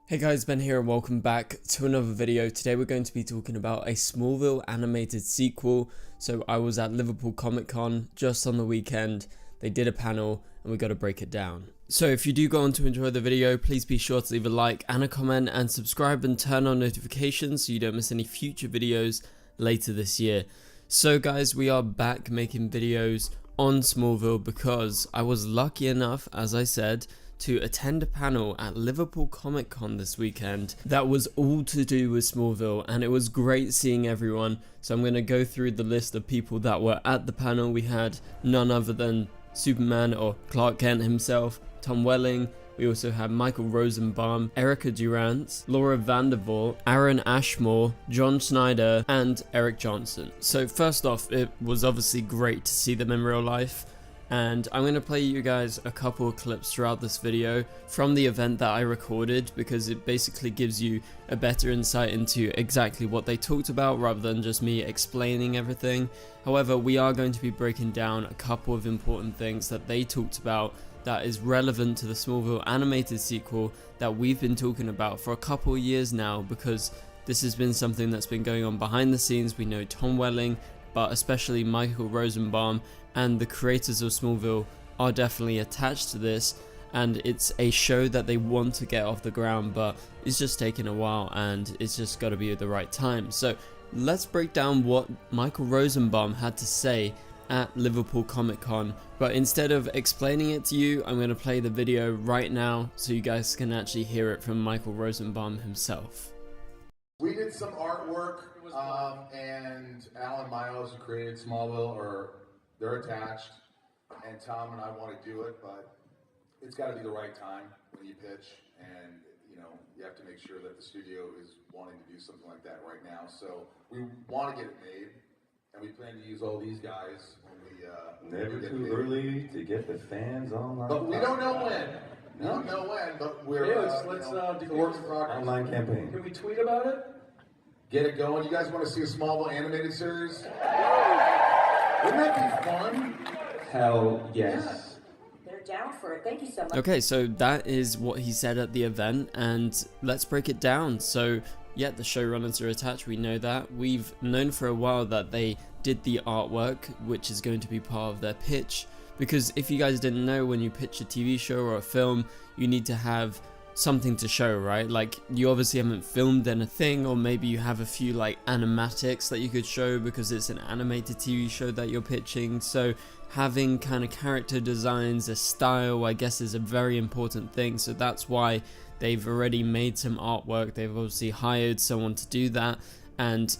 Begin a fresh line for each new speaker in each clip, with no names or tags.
Hey guys, Ben here and welcome back to another video. Today we're going to be talking about a Smallville animated sequel. So I was at Liverpool Comic Con just on the weekend. They did a panel and we got to break it down. So if you do go on to enjoy the video, please be sure to leave a like and a comment and subscribe and turn on notifications so you don't miss any future videos later this year. So guys, we are back making videos on Smallville because I was lucky enough, as I said, to attend a panel at Liverpool Comic Con this weekend that was all to do with Smallville, and it was great seeing everyone. So I'm going to go through the list of people that were at the panel. We had none other than Superman or Clark Kent himself, Tom Welling. We also had Michael Rosenbaum, Erica Durant, Laura Vandervoort, Aaron Ashmore, John Snyder, and Eric Johnson. So first off, it was obviously great to see them in real life. And I'm going to play you guys a couple of clips throughout this video from the event that I recorded, because it basically gives you a better insight into exactly what they talked about rather than just me explaining everything. However, we are going to be breaking down a couple of important things that they talked about that is relevant to the Smallville animated sequel that we've been talking about for a couple of years now, because this has been something that's been going on behind the scenes. We know Tom Welling, but especially Michael Rosenbaum and the creators of Smallville are definitely attached to this, and it's a show that they want to get off the ground, but it's just taking a while and it's just got to be at the right time. So let's break down what Michael Rosenbaum had to say at Liverpool Comic Con, but instead of explaining it to you, I'm going to play the video right now so you guys can actually hear it from Michael Rosenbaum himself.
We did some artwork, and Alan Miles, who created Smallville, they're attached, and Tom and I want to do it, but it's got to be the right time when you pitch, and you have to make sure that the studio is wanting to do something like that right now. So we want to get it made, and we plan to use all these guys when we
never too early to get the fans online.
But we don't know when. We don't know when, but we're
let's
do the work in progress.
Online campaign.
Can we tweet about it?
Get it going. You guys want to see a Smallville animated series? Wouldn't that be fun?
Hell yes.
They're down for it. Thank you so much.
Okay, so that is what he said at the event, and let's break it down. So yeah, the showrunners are attached, we know that. We've known for a while that they did the artwork, which is going to be part of their pitch, because if you guys didn't know, when you pitch a TV show or a film, you need to have something to show, right? Like, you obviously haven't filmed anything, or maybe you have a few like animatics that you could show because it's an animated TV show that you're pitching. So having kind of character designs, a style, I guess, is a very important thing. So that's why they've already made some artwork. They've obviously hired someone to do that, and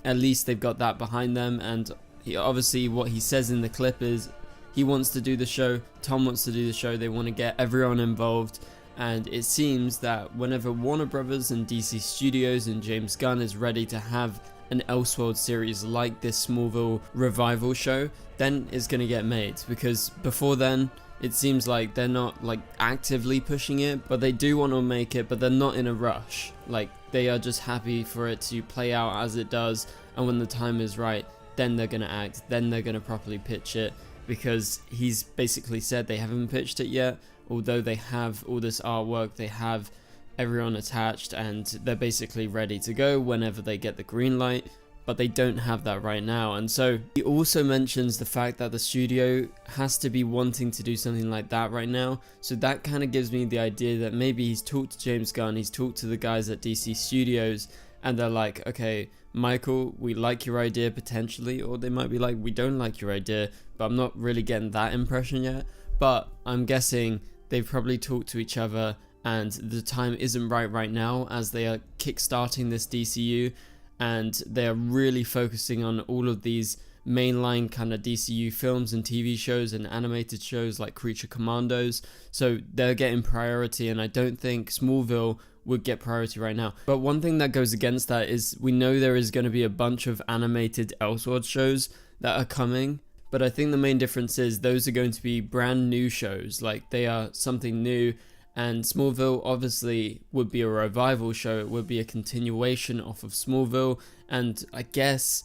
at least they've got that behind them. And obviously what he says in the clip is he wants to do the show, Tom wants to do the show, they want to get everyone involved. And it seems that whenever Warner Brothers and DC Studios and James Gunn is ready to have an Elseworld series like this Smallville revival show, then it's going to get made, because before then it seems like they're not like actively pushing it, but they do want to make it, but they're not in a rush. Like, they are just happy for it to play out as it does, and when the time is right, then they're going to act, then they're going to properly pitch it, because he's basically said they haven't pitched it yet. Although they have all this artwork, they have everyone attached, and they're basically ready to go whenever they get the green light, but they don't have that right now. And so he also mentions the fact that the studio has to be wanting to do something like that right now. So that kind of gives me the idea that maybe he's talked to James Gunn, he's talked to the guys at DC Studios, and they're like, okay, Michael, we like your idea potentially, or they might be like, we don't like your idea, but I'm not really getting that impression yet. But I'm guessing they've probably talked to each other, and the time isn't right now, as they are kickstarting this DCU, and they are really focusing on all of these mainline kind of DCU films and TV shows and animated shows like Creature Commandos. So they're getting priority, and I don't think Smallville would get priority right now. But one thing that goes against that is we know there is going to be a bunch of animated Elseworld shows that are coming, but I think the main difference is those are going to be brand new shows. Like, they are something new, and Smallville obviously would be a revival show. It would be a continuation off of Smallville, and I guess,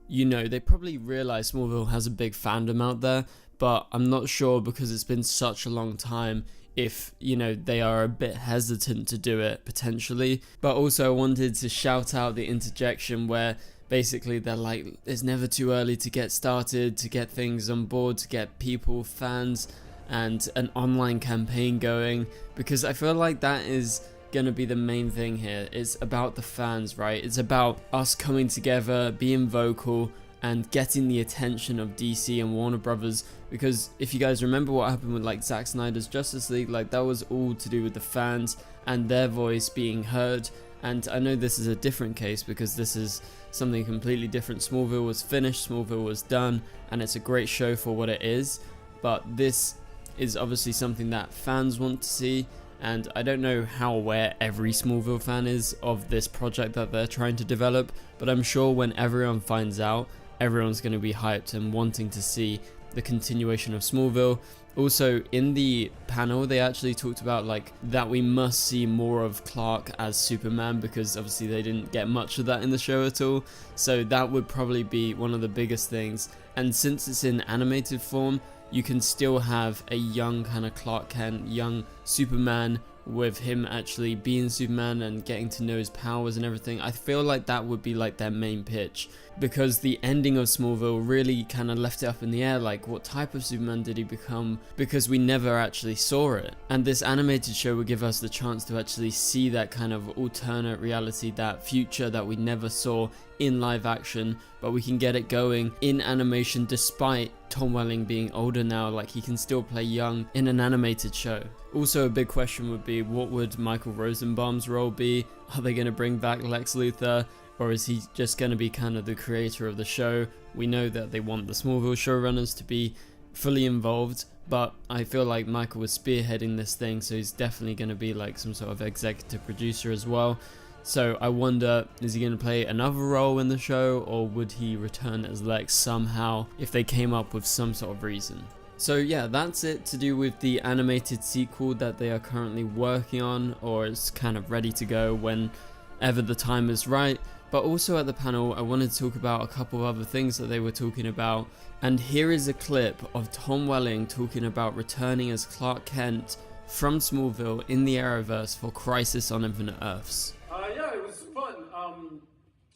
they probably realize Smallville has a big fandom out there, but I'm not sure, because it's been such a long time, if, you know, they are a bit hesitant to do it potentially. But also I wanted to shout out the interjection where basically they're like, it's never too early to get started, to get things on board, to get people, fans, and an online campaign going, because I feel like that is gonna be the main thing here. It's about the fans, right? It's about us coming together, being vocal, and getting the attention of DC and Warner Brothers, because if you guys remember what happened with like Zack Snyder's Justice League, like that was all to do with the fans and their voice being heard. And I know this is a different case because this is something completely different. Smallville was finished, Smallville was done, and it's a great show for what it is, but this is obviously something that fans want to see. And I don't know how aware every Smallville fan is of this project that they're trying to develop, but I'm sure when everyone finds out, everyone's going to be hyped and wanting to see the continuation of Smallville. Also, in the panel, they actually talked about like that we must see more of Clark as Superman, because obviously they didn't get much of that in the show at all. So that would probably be one of the biggest things. And since it's in animated form, you can still have a young kind of Clark Kent, young Superman, with him actually being Superman and getting to know his powers and everything. I feel like that would be like their main pitch, because the ending of Smallville really kind of left it up in the air, like what type of Superman did he become, because we never actually saw it. And this animated show would give us the chance to actually see that kind of alternate reality, that future that we never saw in live action, but we can get it going in animation despite Tom Welling being older now. Like he can still play young in an animated show. Also, a big question would be, what would Michael Rosenbaum's role be? Are they going to bring back Lex Luthor, or is he just going to be kind of the creator of the show? We know that they want the Smallville showrunners to be fully involved, but I feel like Michael was spearheading this thing, so he's definitely going to be like some sort of executive producer as well. So I wonder, is he going to play another role in the show, or would he return as Lex somehow if they came up with some sort of reason? So yeah, that's it to do with the animated sequel that they are currently working on, or is kind of ready to go whenever the time is right. But also at the panel, I wanted to talk about a couple of other things that they were talking about. And here is a clip of Tom Welling talking about returning as Clark Kent from Smallville in the Arrowverse for Crisis on Infinite Earths.
Yeah, it was fun.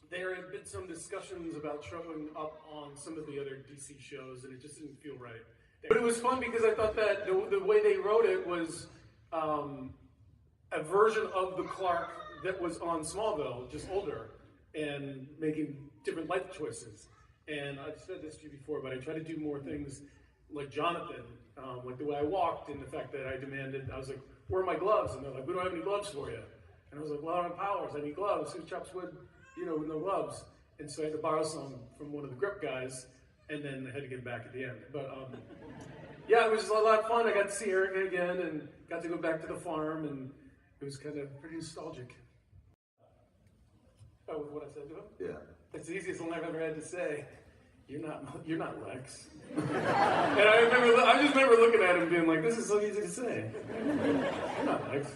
There had been some discussions about showing up on some of the other DC shows, and it just didn't feel right. But it was fun because I thought that the way they wrote it was a version of the Clark that was on Smallville, just older, and making different life choices. And I've said this to you before, but I try to do more things like Jonathan, like the way I walked, and the fact that I was like, where are my gloves? And they're like, we don't have any gloves for you. And I was like, well, I don't have powers, I need gloves. Who chops wood, with no gloves? And so I had to borrow some from one of the grip guys, and then I had to get back at the end. But yeah, it was a lot of fun. I got to see Erica again, and got to go back to the farm, and it was kind of pretty nostalgic. Oh, with what I said to him? Yeah. It's the easiest one I've ever had to say. You're not Lex. And I just remember looking at him being like, this is so easy to say. You're not Lex.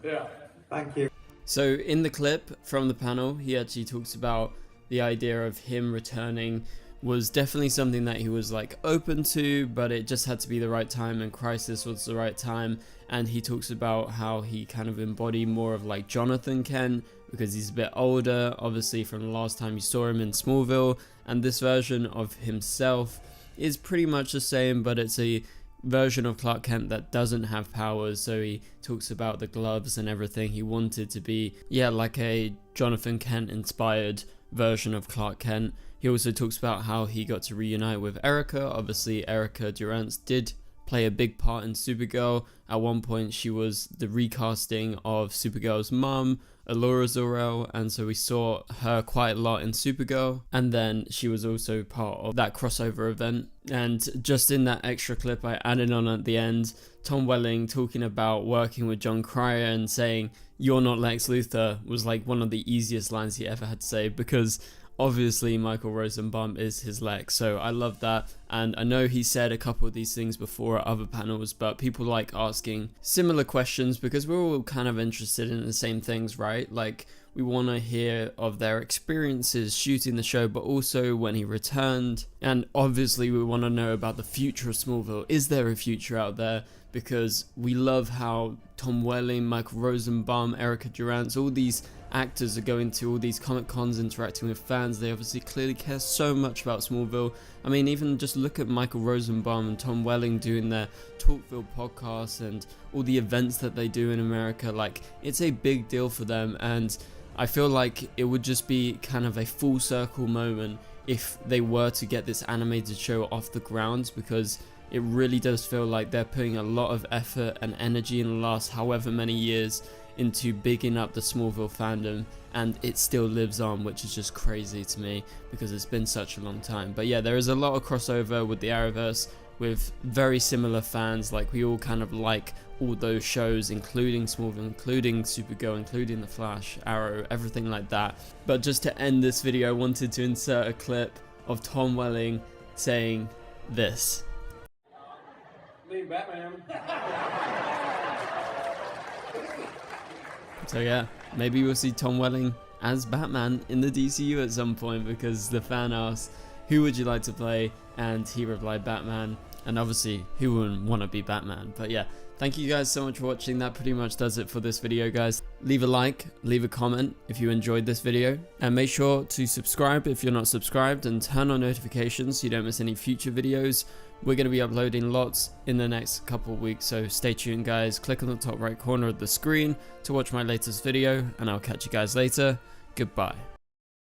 Yeah. Thank you.
So in the clip from the panel, he actually talks about the idea of him returning was definitely something that he was like open to, but it just had to be the right time, and Crisis was the right time. And he talks about how he kind of embodied more of like Jonathan Kent, because he's a bit older, obviously from the last time you saw him in Smallville, and this version of himself is pretty much the same, but it's a version of Clark Kent that doesn't have powers. So he talks about the gloves and everything. He wanted to be, like a Jonathan Kent inspired version of Clark Kent. He also talks about how he got to reunite with Erica. Obviously, Erica Durance did play a big part in Supergirl. At one point, she was the recasting of Supergirl's mum, Allura Zor-El, and so we saw her quite a lot in Supergirl. And then she was also part of that crossover event. And just in that extra clip I added on at the end, Tom Welling talking about working with John Cryer and saying, "You're not Lex Luthor," was like one of the easiest lines he ever had to say, because obviously Michael Rosenbaum is his Lex. So I love that, and I know he said a couple of these things before at other panels, but people like asking similar questions because we're all kind of interested in the same things, right? Like, We want to hear of their experiences shooting the show, but also when he returned. And obviously we want to know about the future of Smallville. Is there a future out there? Because we love how Tom Welling, Michael Rosenbaum, Erica Durance, all these actors are going to all these Comic Cons, interacting with fans. They obviously clearly care so much about Smallville. I mean, even just look at Michael Rosenbaum and Tom Welling doing their Talkville podcast and all the events that they do in America. Like, it's a big deal for them, and I feel like it would just be kind of a full circle moment if they were to get this animated show off the ground, because it really does feel like they're putting a lot of effort and energy in the last however many years into bigging up the Smallville fandom, and it still lives on, which is just crazy to me because it's been such a long time. But yeah, there is a lot of crossover with the Arrowverse, with very similar fans. Like, we all kind of like all those shows, including Smallville, including Supergirl, including The Flash, Arrow, everything like that. But just to end this video, I wanted to insert a clip of Tom Welling saying this.
Leave Batman.
So yeah, maybe we'll see Tom Welling as Batman in the DCU at some point, because the fan asked, who would you like to play? And he replied, Batman. And obviously, who wouldn't want to be Batman? But yeah, thank you guys so much for watching. That pretty much does it for this video, guys. Leave a like, leave a comment if you enjoyed this video, and make sure to subscribe if you're not subscribed, and turn on notifications so you don't miss any future videos. We're going to be uploading lots in the next couple of weeks, so stay tuned, guys. Click on the top right corner of the screen to watch my latest video, and I'll catch you guys later. Goodbye.